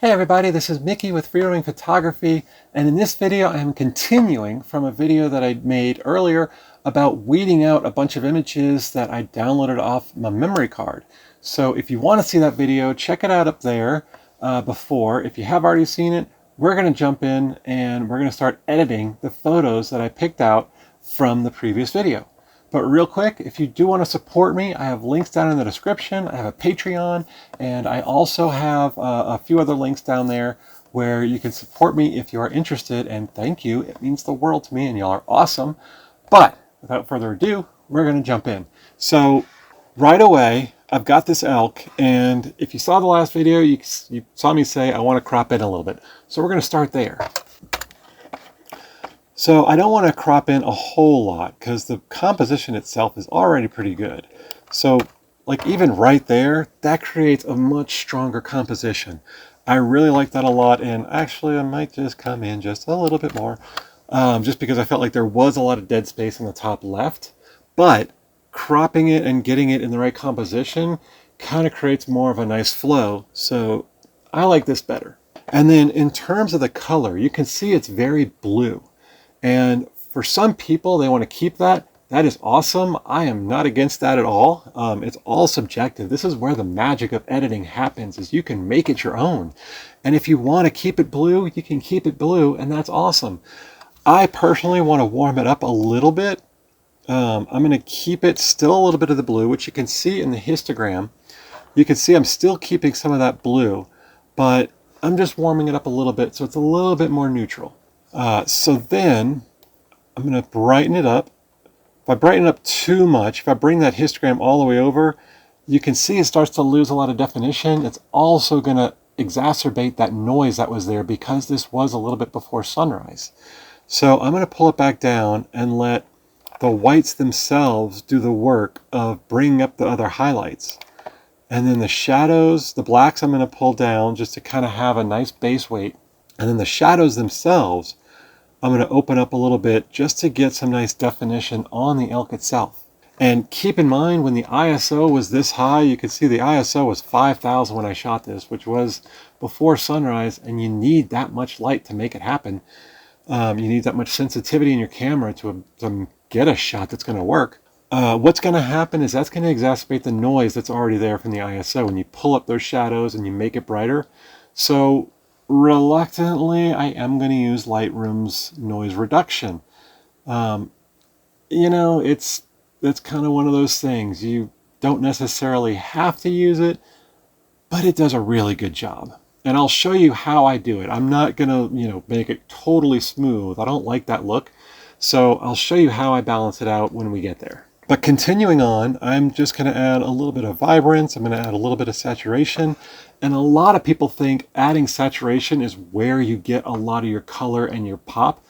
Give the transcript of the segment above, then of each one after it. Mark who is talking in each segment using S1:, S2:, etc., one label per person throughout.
S1: Hey everybody, this is Mickey with Redwing Photography, and in this video I am continuing from a video that I made earlier about weeding out a bunch of images that I downloaded off my memory card. So if you want to see that video, check it out up there before. If you have already seen it, we're going to jump in and we're going to start editing the photos that I picked out from the previous video. But real quick, if you do want to support me, I have links down in the description. I have a Patreon, and I also have a few other links down there where you can support me if you are interested, and thank you. It means the world to me, and y'all are awesome. But without further ado, we're going to jump in. So right away, I've got this elk, and if you saw the last video, you saw me say I want to crop in a little bit. So we're going to start there. So I don't want to crop in a whole lot because the composition itself is already pretty good. So like even right there, that creates a much stronger composition. I really like that a lot, and actually I might just come in just a little bit more just because I felt like there was a lot of dead space in the top left. But cropping it and getting it in the right composition kind of creates more of a nice flow. So I like this better. And then in terms of the color, you can see it's very blue. And for some people, they want to keep that. That is awesome. I am not against that at all. It's all subjective. This is where the magic of editing happens, is you can make it your own. And if you want to keep it blue, you can keep it blue, and that's awesome. I personally want to warm it up a little bit. I'm going to keep it still a little bit of the blue, which you can see in the histogram. You can see I'm still keeping some of that blue, but I'm just warming it up a little bit so it's a little bit more neutral. So then I'm going to brighten it up. If I brighten it up too much, if I bring that histogram all the way over, you can see it starts to lose a lot of definition. It's also going to exacerbate that noise that was there because this was a little bit before sunrise. So I'm going to pull it back down and let the whites themselves do the work of bringing up the other highlights. And then the shadows, the blacks, I'm going to pull down just to kind of have a nice base weight. And then the shadows themselves, I'm going to open up a little bit just to get some nice definition on the elk itself. And keep in mind, when the ISO was this high, you can see the ISO was 5,000 when I shot this, which was before sunrise, and you need that much light to make it happen. You need that much sensitivity in your camera to get a shot that's going to work. What's going to happen is that's going to exacerbate the noise that's already there from the ISO when you pull up those shadows and you make it brighter. So reluctantly, I am going to use Lightroom's noise reduction. It's kind of one of those things. You don't necessarily have to use it, but it does a really good job. And I'll show you how I do it. I'm not going to, make it totally smooth. I don't like that look. So I'll show you how I balance it out when we get there. But continuing on, I'm just going to add a little bit of vibrance. I'm going to add a little bit of saturation. And a lot of people think adding saturation is where you get a lot of your color and your pop.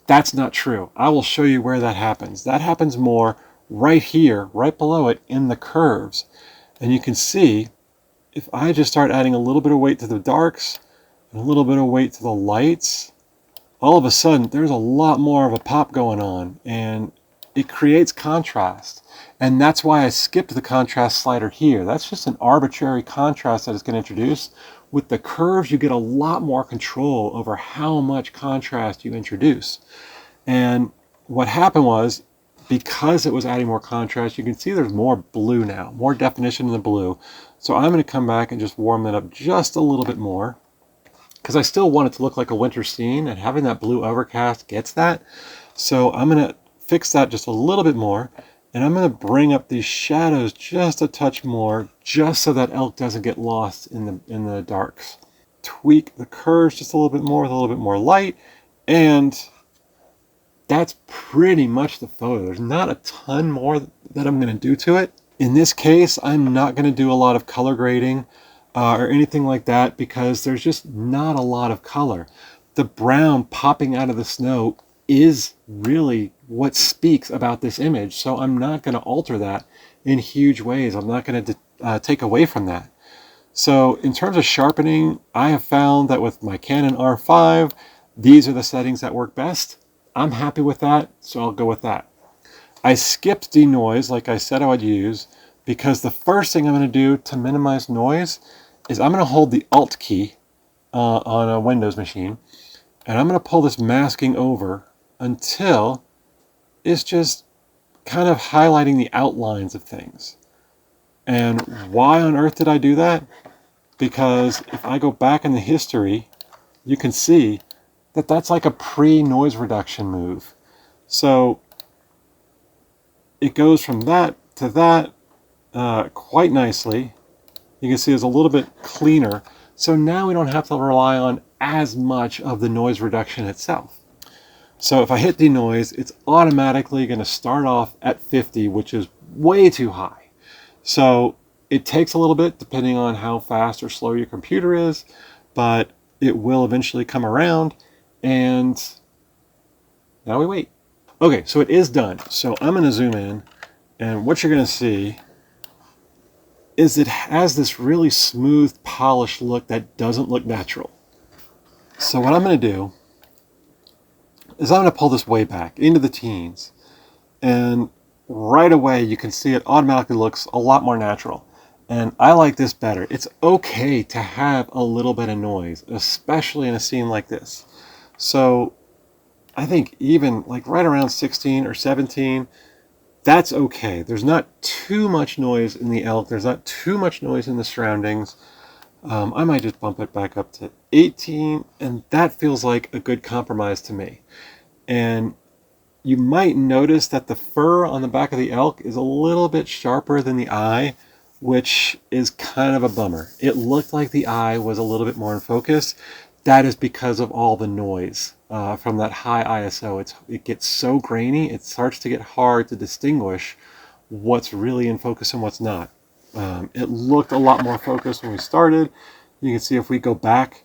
S1: That's not true. I will show you where that happens. That happens more right here, right below it in the curves. And you can see if I just start adding a little bit of weight to the darks and a little bit of weight to the lights, all of a sudden there's a lot more of a pop going on, and it creates contrast. And that's why I skipped the contrast slider here. That's just an arbitrary contrast that it's going to introduce. With the curves, you get a lot more control over how much contrast you introduce. And what happened was, because it was adding more contrast, you can see there's more blue now, more definition in the blue. So I'm going to come back and just warm that up just a little bit more, because I still want it to look like a winter scene, and having that blue overcast gets that. So I'm going to fix that just a little bit more, and I'm going to bring up these shadows just a touch more, just so that elk doesn't get lost in the darks. Tweak the curves just a little bit more with a little bit more light, and that's pretty much the photo. There's not a ton more that I'm going to do to it. In this case, I'm not going to do a lot of color grading or anything like that, because there's just not a lot of color. The brown popping out of the snow is really what speaks about this image, so I'm not going to alter that in huge ways. I'm not going to take away from that. So in terms of sharpening, I have found that with my Canon R5, these are the settings that work best. I'm happy with that, so I'll go with that. I skipped denoise like I said I would use, because the first thing I'm going to do to minimize noise is I'm going to hold the Alt key on a Windows machine. And I'm going to pull this masking over until it's just kind of highlighting the outlines of things. And why on earth did I do that? Because if I go back in the history, you can see that that's like a pre-noise reduction move. So it goes from that to that quite nicely. You can see it's a little bit cleaner. So now we don't have to rely on as much of the noise reduction itself. So if I hit denoise, it's automatically going to start off at 50, which is way too high. So it takes a little bit depending on how fast or slow your computer is, but it will eventually come around, and now we wait. Okay, so it is done. So I'm going to zoom in, and what you're going to see is it has this really smooth, polished look that doesn't look natural. So what I'm going to do is I'm going to pull this way back into the teens, and right away you can see it automatically looks a lot more natural. And I like this better. It's okay to have a little bit of noise, especially in a scene like this. So I think even like right around 16 or 17, that's okay. There's not too much noise in the elk. There's not too much noise in the surroundings. I might just bump it back up to 18, and that feels like a good compromise to me. And you might notice that the fur on the back of the elk is a little bit sharper than the eye, which is kind of a bummer. It looked like the eye was a little bit more in focus. That is because of all the noise from that high ISO. It gets so grainy, it starts to get hard to distinguish what's really in focus and what's not. It looked a lot more focused when we started. You can see if we go back,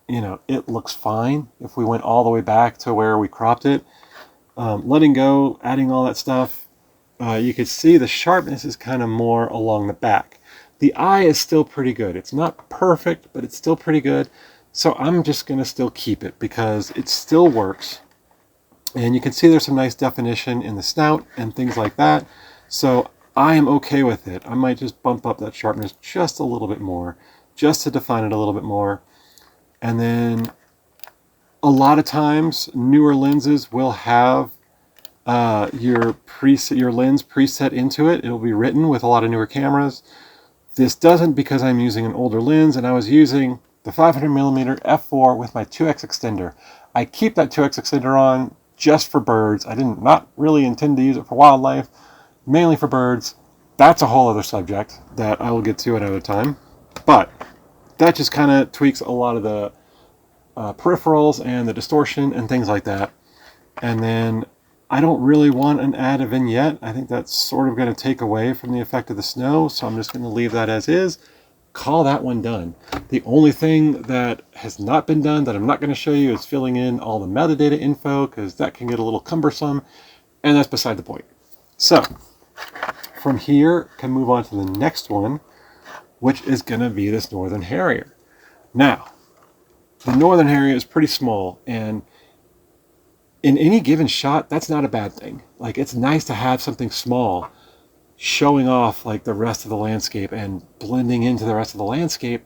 S1: it looks fine. If we went all the way back to where we cropped it, letting go, adding all that stuff, you can see the sharpness is kind of more along the back. The eye is still pretty good. It's not perfect, but it's still pretty good. So I'm just going to still keep it because it still works. And you can see there's some nice definition in the snout and things like that. So I am okay with it. I might just bump up that sharpness just a little bit more, just to define it a little bit more. And then a lot of times newer lenses will have your lens preset into it. It'll be written with a lot of newer cameras. This doesn't because I'm using an older lens, and I was using the 500mm f4 with my 2x extender. I keep that 2x extender on just for birds. I did not really intend to use it for wildlife, mainly for birds. That's a whole other subject that I will get to another time. But that just kind of tweaks a lot of the peripherals and the distortion and things like that. And then I don't really want an add a vignette. I think that's sort of going to take away from the effect of the snow, so I'm just going to leave that as is. Call that one done. The only thing that has not been done that I'm not going to show you is filling in all the metadata info, because that can get a little cumbersome, and that's beside the point. So from here, can move on to the next one, which is going to be this northern harrier. Now, the northern harrier is pretty small, and in any given shot, that's not a bad thing. Like, it's nice to have something small showing off like the rest of the landscape and blending into the rest of the landscape,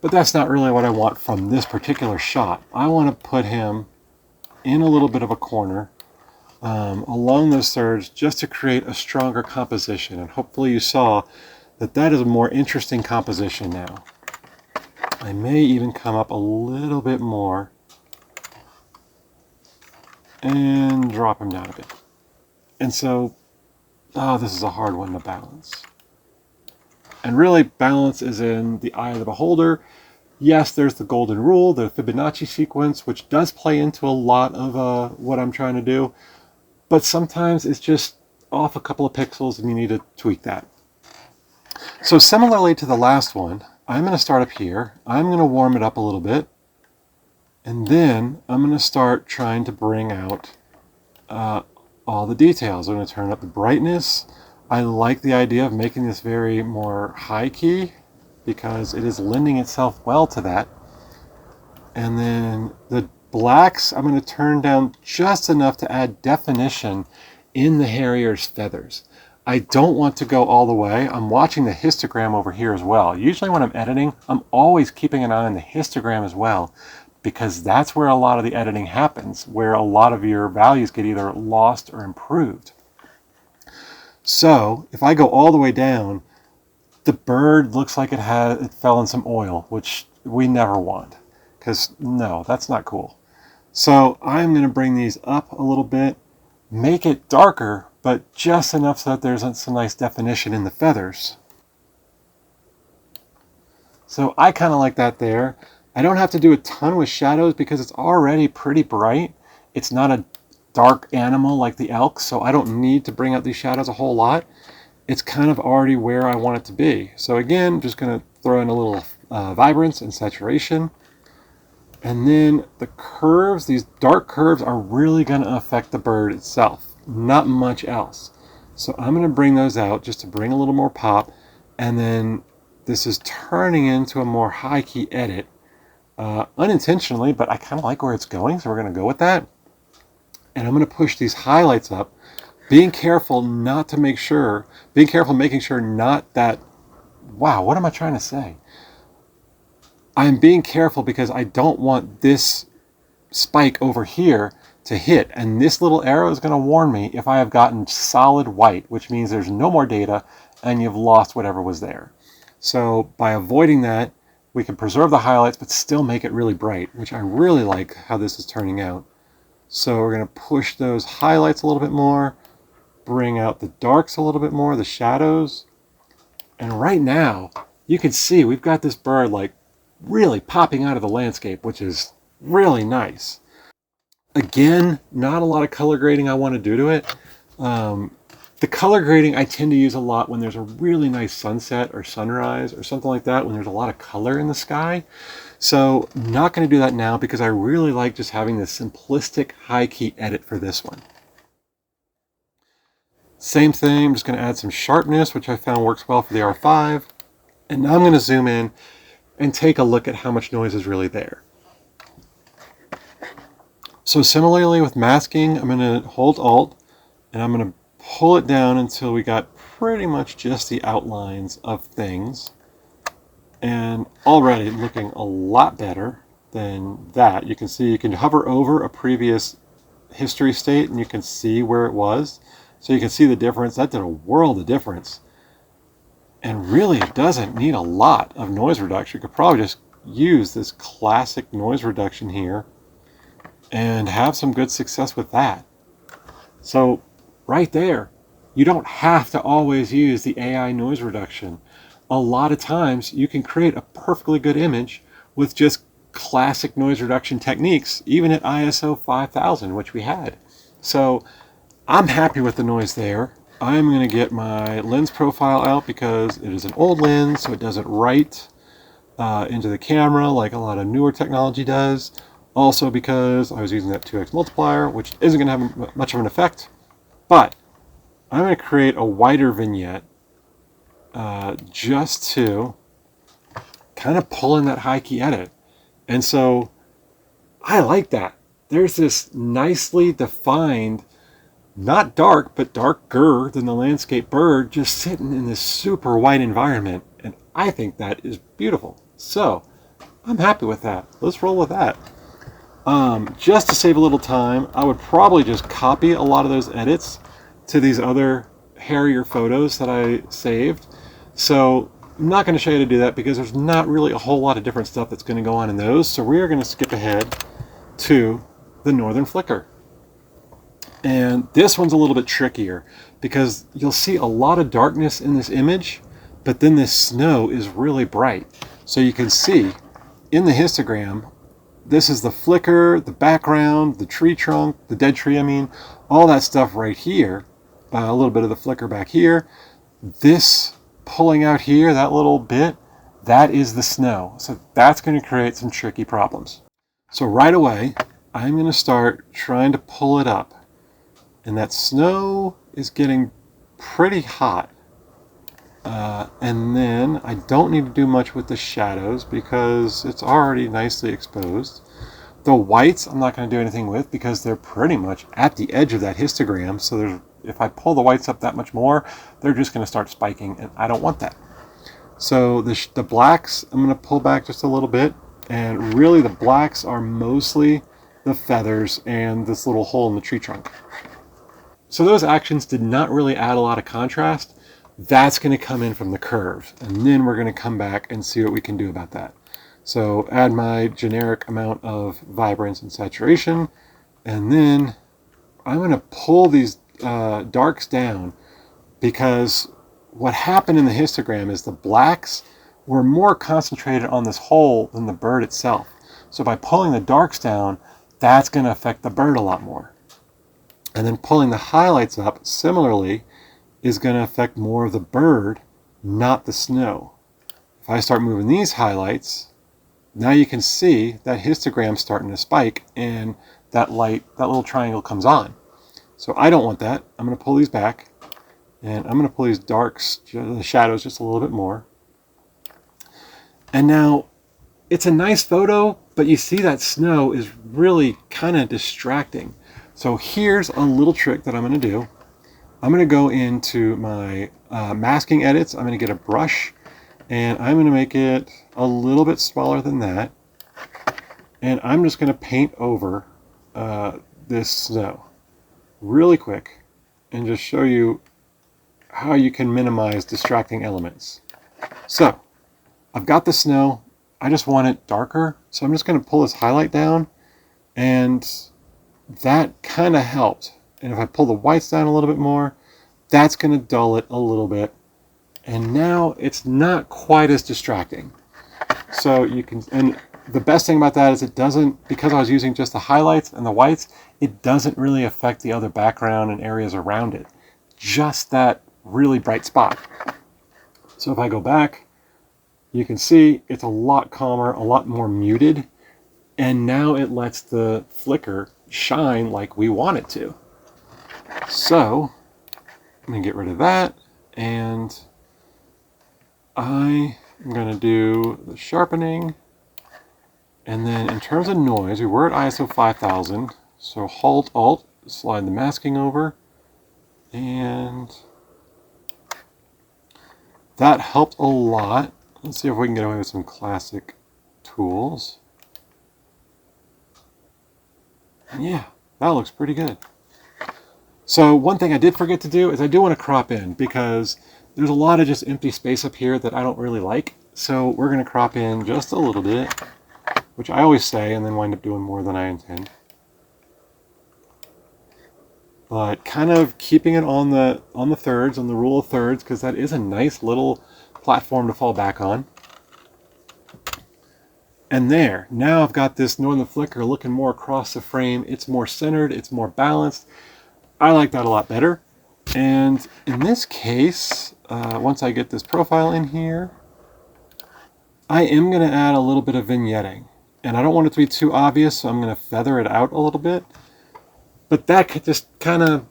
S1: but that's not really what I want from this particular shot. I want to put him in a little bit of a corner along those thirds just to create a stronger composition, and hopefully you saw that that is a more interesting composition now. I may even come up a little bit more and drop him down a bit. And so, this is a hard one to balance. And really, balance is in the eye of the beholder. Yes, there's the golden rule, the Fibonacci sequence, which does play into a lot of what I'm trying to do. But sometimes it's just off a couple of pixels and you need to tweak that. So similarly to the last one, I'm going to start up here. I'm going to warm it up a little bit. And then I'm going to start trying to bring out all the details. I'm going to turn up the brightness. I like the idea of making this very more high key because it is lending itself well to that. And then the blacks, I'm going to turn down just enough to add definition in the harrier's feathers. I don't want to go all the way. I'm watching the histogram over here as well. Usually when I'm editing, I'm always keeping an eye on the histogram as well, because that's where a lot of the editing happens, where a lot of your values get either lost or improved. So if I go all the way down, the bird looks like it fell in some oil, which we never want, because no, that's not cool. So I'm going to bring these up a little bit, make it darker, but just enough so that there's some nice definition in the feathers. So I kind of like that there. I don't have to do a ton with shadows because it's already pretty bright. It's not a dark animal like the elk, so I don't need to bring out these shadows a whole lot. It's kind of already where I want it to be. So again, just going to throw in a little vibrance and saturation. And then the curves, these dark curves are really going to affect the bird itself, not much else. So I'm going to bring those out just to bring a little more pop. And then this is turning into a more high key edit, unintentionally, but I kind of like where it's going, so we're going to go with that. And I'm going to push these highlights up, being careful making sure not that, wow, what am I trying to say? I'm being careful because I don't want this spike over here to hit, and this little arrow is going to warn me if I have gotten solid white, which means there's no more data and you've lost whatever was there. So by avoiding that, we can preserve the highlights but still make it really bright, which I really like how this is turning out. So we're going to push those highlights a little bit more, bring out the darks a little bit more, the shadows. And right now, you can see we've got this bird like really popping out of the landscape, which is really nice. Again, not a lot of color grading I want to do to it. The color grading I tend to use a lot when there's a really nice sunset or sunrise or something like that, when there's a lot of color in the sky. So I'm not going to do that now because I really like just having this simplistic high key edit for this one. Same thing, I'm just going to add some sharpness, which I found works well for the R5. And now I'm going to zoom in and take a look at how much noise is really there. So similarly with masking, I'm going to hold Alt and I'm going to pull it down until we got pretty much just the outlines of things. And already looking a lot better than that. You can see you can hover over a previous history state and you can see where it was. So you can see the difference. That did a world of difference. And really it doesn't need a lot of noise reduction. You could probably just use this classic noise reduction here and have some good success with that. So right there, you don't have to always use the AI noise reduction. A lot of times you can create a perfectly good image with just classic noise reduction techniques, even at ISO 5000, which we had. So I'm happy with the noise there. I'm going to get my lens profile out because it is an old lens, so it doesn't write into the camera like a lot of newer technology does. Also because I was using that 2x multiplier, which isn't going to have much of an effect. But I'm going to create a wider vignette just to kind of pull in that high key edit. And so I like that. There's this nicely defined, not dark, but darker than the landscape bird just sitting in this super white environment. And I think that is beautiful. So I'm happy with that. Let's roll with that. Just to save a little time, I would probably just copy a lot of those edits to these other Harrier photos that I saved. So I'm not going to show you how to do that because there's not really a whole lot of different stuff that's going to go on in those. So we are going to skip ahead to the Northern Flicker. And this one's a little bit trickier because you'll see a lot of darkness in this image, but then this snow is really bright. So you can see in the histogram, this is the flicker, the background, the tree trunk, the dead tree, all that stuff right here. A little bit of the flicker back here. This pulling out here, that little bit, that is the snow. So that's going to create some tricky problems. So right away, I'm going to start trying to pull it up. And that snow is getting pretty hot. And then I don't need to do much with the shadows because it's already nicely exposed. The whites I'm not going to do anything with because they're pretty much at the edge of that histogram. So if I pull the whites up that much more, they're just going to start spiking, and I don't want that. So the blacks, I'm going to pull back just a little bit, and really the blacks are mostly the feathers and this little hole in the tree trunk. So those actions did not really add a lot of contrast. That's going to come in from the curves, and then we're going to come back and see what we can do about that. So add my generic amount of vibrance and saturation, and then I'm going to pull these darks down, because what happened in the histogram is the blacks were more concentrated on this hole than the bird itself. So by pulling the darks down, that's going to affect the bird a lot more. And then pulling the highlights up, similarly, is going to affect more of the bird, not the snow. If I start moving these highlights, now you can see that histogram starting to spike, and that light, that little triangle comes on. So I don't want that. I'm going to pull these back, and I'm going to pull these darks, the shadows, just a little bit more. And now it's a nice photo, but you see that snow is really kind of distracting. So here's a little trick that I'm going to do. I'm going to go into my masking edits. I'm going to get a brush, and I'm going to make it a little bit smaller than that. And I'm just going to paint over this snow really quick and just show you how you can minimize distracting elements. So I've got the snow. I just want it darker. So I'm just going to pull this highlight down, and that kind of helped. And if I pull the whites down a little bit more, that's going to dull it a little bit. And now it's not quite as distracting. So you can, and the best thing about that is it doesn't, because I was using just the highlights and the whites, it doesn't really affect the other background and areas around it. Just that really bright spot. So if I go back, you can see it's a lot calmer, a lot more muted. And now it lets the flicker shine like we want it to. So I'm going to get rid of that, and I am going to do the sharpening. And then in terms of noise, we were at ISO 5000, so Alt Alt, slide the masking over, and that helped a lot. Let's see if we can get away with some classic tools. Yeah, that looks pretty good. So one thing I did forget to do is I do want to crop in, because there's a lot of just empty space up here that I don't really like. So we're going to crop in just a little bit, which I always say and then wind up doing more than I intend. But kind of keeping it on the thirds, on the rule of thirds, because that is a nice little platform to fall back on. And there, now I've got this northern flicker looking more across the frame. It's more centered, it's more balanced. I like that a lot better. And in this case, once I get this profile in here, I am going to add a little bit of vignetting. And I don't want it to be too obvious, so I'm going to feather it out a little bit. But that just kind of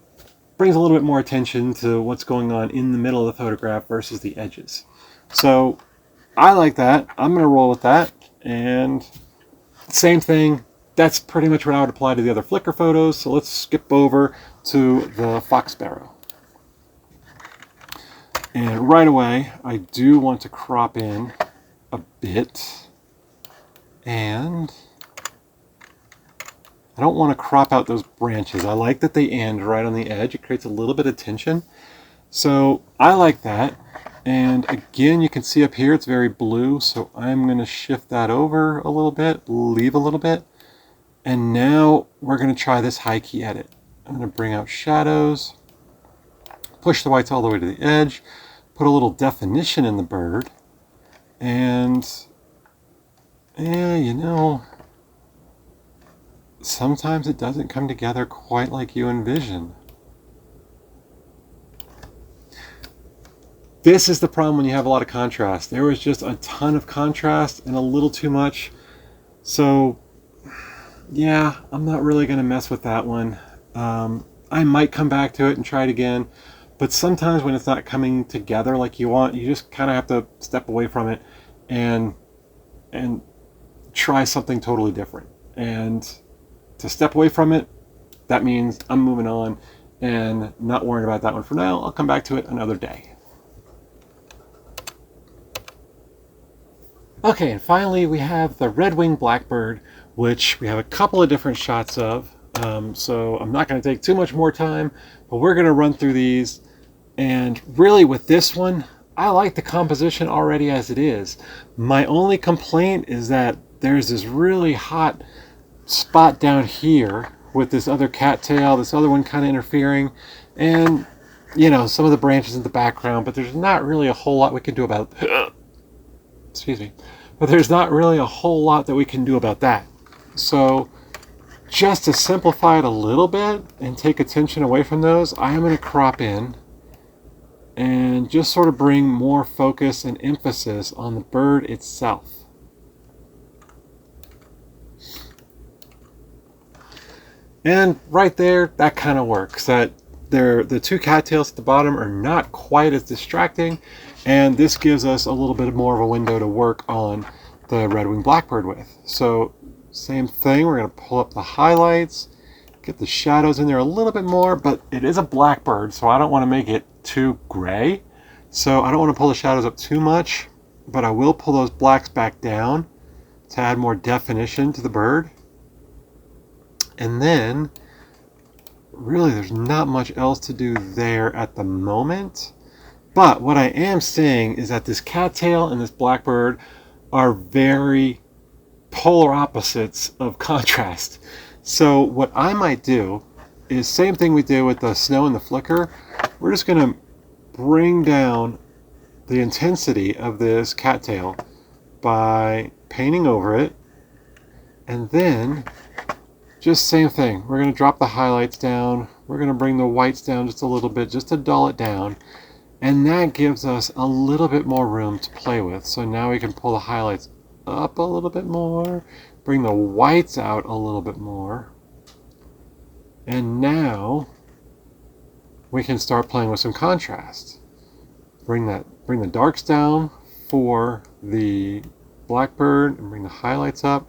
S1: brings a little bit more attention to what's going on in the middle of the photograph versus the edges. So I like that. I'm going to roll with that. And same thing, that's pretty much what I would apply to the other Flickr photos. So let's skip over to the fox sparrow. And right away, I do want to crop in a bit. And I don't want to crop out those branches. I like that they end right on the edge. It creates a little bit of tension. So I like that. And again, you can see up here, it's very blue. So I'm going to shift that over a little bit, leave a little bit. And now we're going to try this high key edit. I'm going to bring out shadows, push the whites all the way to the edge, put a little definition in the bird. And yeah, you know, sometimes it doesn't come together quite like you envision. This is the problem when you have a lot of contrast. There was just a ton of contrast and a little too much. So yeah, I'm not really going to mess with that one. I might come back to it and try it again. But sometimes when it's not coming together like you want, you just kind of have to step away from it and try something totally different. And to step away from it, that means I'm moving on and not worrying about that one for now. I'll come back to it another day. Okay, and finally we have the Redwing blackbird, which we have a couple of different shots of. So I'm not going to take too much more time, but we're going to run through these. And really with this one, I like the composition already as it is. My only complaint is that there's this really hot spot down here with this other cattail, this other one kind of interfering, and you know, some of the branches in the background, but there's not really a whole lot we can do about excuse me, but there's not really a whole lot that we can do about that. So just to simplify it a little bit and take attention away from those, I am going to crop in and just sort of bring more focus and emphasis on the bird itself. And right there, that kind of works. That the two cattails at the bottom are not quite as distracting, and this gives us a little bit more of a window to work on the Redwing blackbird with. So same thing, we're going to pull up the highlights, get the shadows in there a little bit more, but it is a blackbird, so I don't want to make it too gray. So I don't want to pull the shadows up too much, but I will pull those blacks back down to add more definition to the bird. And then really there's not much else to do there at the moment. But what I am saying is that this cattail and this blackbird are very polar opposites of contrast. So what I might do is same thing we did with the snow and the flicker. We're just going to bring down the intensity of this cattail by painting over it, and then just same thing. We're going to drop the highlights down. We're going to bring the whites down just a little bit just to dull it down. And that gives us a little bit more room to play with. So now we can pull the highlights up a little bit more, bring the whites out a little bit more. And now we can start playing with some contrast. Bring the darks down for the blackbird and bring the highlights up.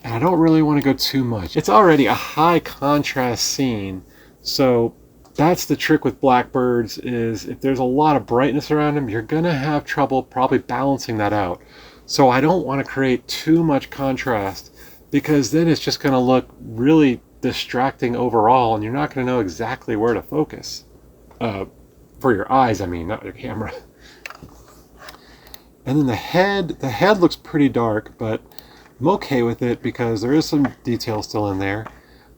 S1: And I don't really want to go too much. It's already a high contrast scene, so that's the trick with blackbirds, is if there's a lot of brightness around them, you're gonna have trouble probably balancing that out. So I don't want to create too much contrast, because then it's just gonna look really distracting overall, and you're not gonna know exactly where to focus. For your eyes, I mean, not your camera. And then the head looks pretty dark, but I'm okay with it because there is some detail still in there.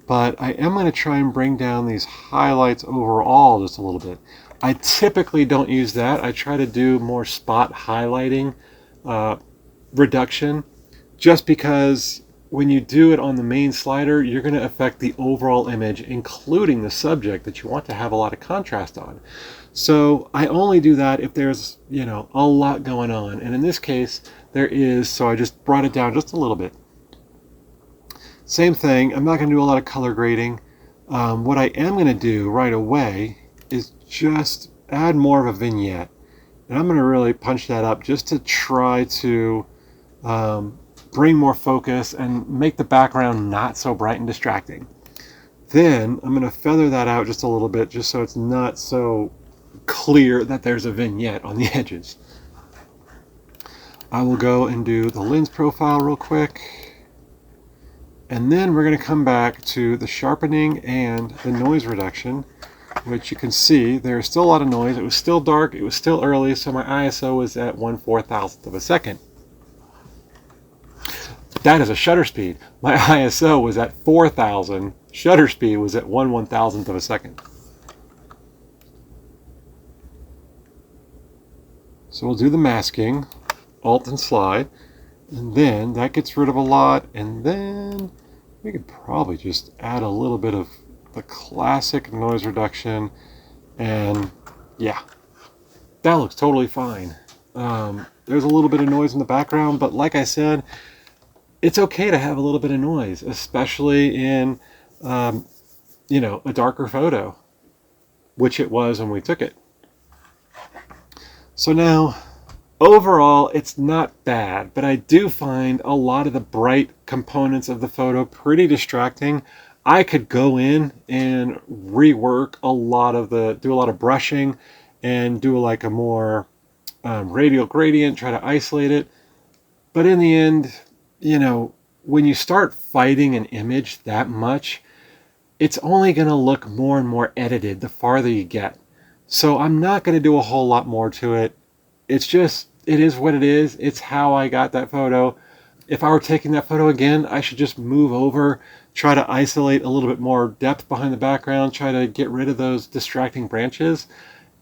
S1: But I am going to try and bring down these highlights overall just a little bit. I typically don't use that. I try to do more spot highlighting reduction, just because when you do it on the main slider, you're going to affect the overall image, including the subject that you want to have a lot of contrast on. So I only do that if there's, you know, a lot going on. And in this case, there is, so I just brought it down just a little bit. Same thing, I'm not going to do a lot of color grading. What I am going to do right away is just add more of a vignette. And I'm going to really punch that up just to try to bring more focus and make the background not so bright and distracting. Then I'm going to feather that out just a little bit, just so it's not so clear that there's a vignette on the edges. I will go and do the lens profile real quick. And then we're going to come back to the sharpening and the noise reduction, which you can see there's still a lot of noise. It was still dark, it was still early, so my ISO was at 1/4000th of a second. That is a shutter speed. My ISO was at 4000, shutter speed was at 1/1000th of a second. So we'll do the masking, Alt and slide, and then that gets rid of a lot, and then we could probably just add a little bit of the classic noise reduction, and yeah, that looks totally fine. There's a little bit of noise in the background, but like I said, it's okay to have a little bit of noise, especially in you know, a darker photo, which it was when we took it. So now Overall, it's not bad, but I do find a lot of the bright components of the photo pretty distracting. I could go in and rework do a lot of brushing and do like a more radial gradient, try to isolate it. But in the end, you know, when you start fighting an image that much, it's only going to look more and more edited the farther you get. So I'm not going to do a whole lot more to it. It is what it is. It's how I got that photo. If I were taking that photo again, I should just move over, try to isolate a little bit more depth behind the background, try to get rid of those distracting branches.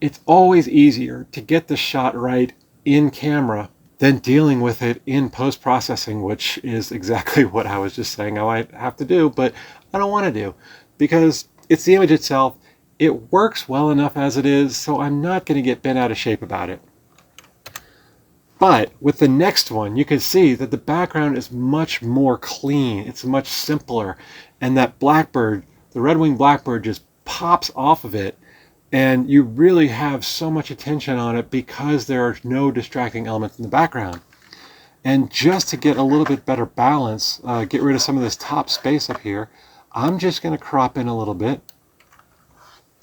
S1: It's always easier to get the shot right in camera than dealing with it in post-processing, which is exactly what I was just saying I might have to do, but I don't want to do because it's the image itself. It works well enough as it is, so I'm not going to get bent out of shape about it. But with the next one, you can see that the background is much more clean. It's much simpler. And that blackbird, the Redwing blackbird, just pops off of it. And you really have so much attention on it because there are no distracting elements in the background. And just to get a little bit better balance, get rid of some of this top space up here, I'm just going to crop in a little bit.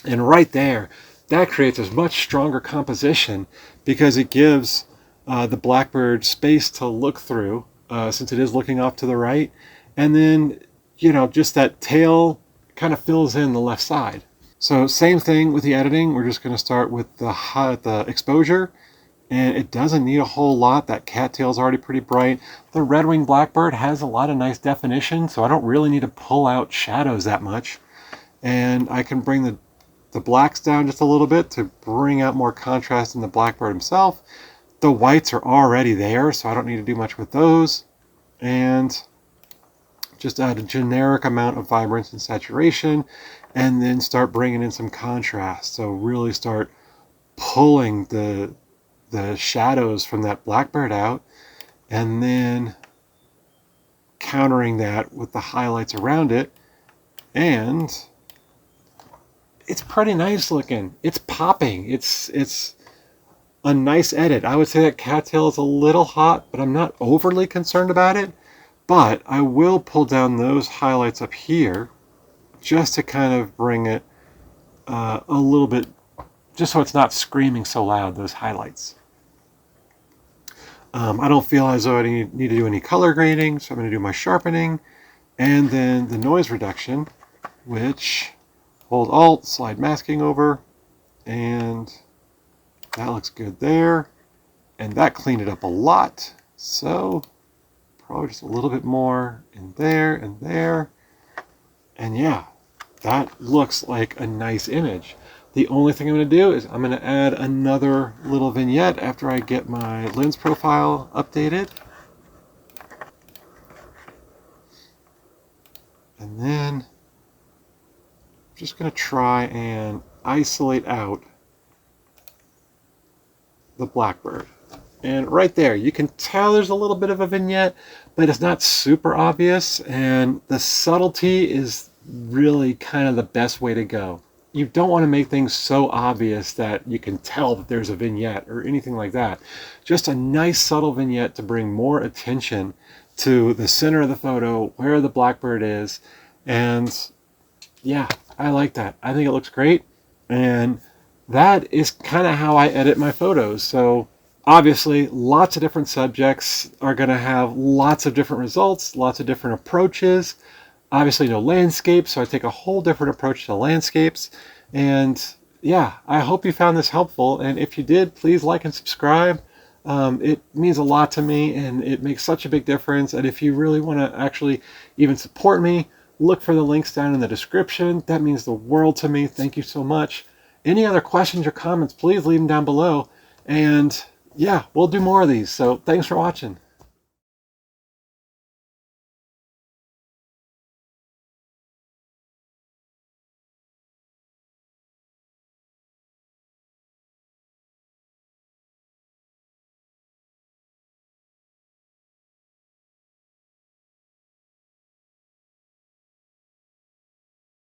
S1: And right there, that creates a much stronger composition because it gives the blackbird space to look through since it is looking off to the right. And then, you know, just that tail kind of fills in the left side. So same thing with the editing. We're just going to start with the exposure. And it doesn't need a whole lot. That cattail is already pretty bright. The Redwing blackbird has a lot of nice definition, so I don't really need to pull out shadows that much. And I can bring the blacks down just a little bit to bring out more contrast in the blackbird himself. The whites are already there, so I don't need to do much with those. And just add a generic amount of vibrance and saturation, and then start bringing in some contrast. So really start pulling the shadows from that blackbird out, and then countering that with the highlights around it. And it's pretty nice looking. It's popping. It's a nice edit. I would say that cattail is a little hot, but I'm not overly concerned about it. But I will pull down those highlights up here just to kind of bring it a little bit, just so it's not screaming so loud, those highlights. I don't feel as though I need to do any color grading, so I'm going to do my sharpening and then the noise reduction, which hold Alt, slide masking over, and that looks good there. And that cleaned it up a lot. So probably just a little bit more in there and there. And yeah, that looks like a nice image. The only thing I'm going to do is I'm going to add another little vignette after I get my lens profile updated. And then I'm just going to try and isolate out the blackbird. And right there, you can tell there's a little bit of a vignette, but it's not super obvious. And the subtlety is really kind of the best way to go. You don't want to make things so obvious that you can tell that there's a vignette or anything like that. Just a nice subtle vignette to bring more attention to the center of the photo, where the blackbird is. And yeah, I like that. I think it looks great. And that is kind of how I edit my photos. So obviously, lots of different subjects are going to have lots of different results, lots of different approaches. Obviously, no landscapes, so I take a whole different approach to landscapes. And yeah, I hope you found this helpful. And if you did, please like and subscribe. It means a lot to me, and it makes such a big difference. And if you really want to actually even support me, look for the links down in the description. That means the world to me. Thank you so much. Any other questions or comments, please leave them down below. And yeah, we'll do more of these. So thanks for watching.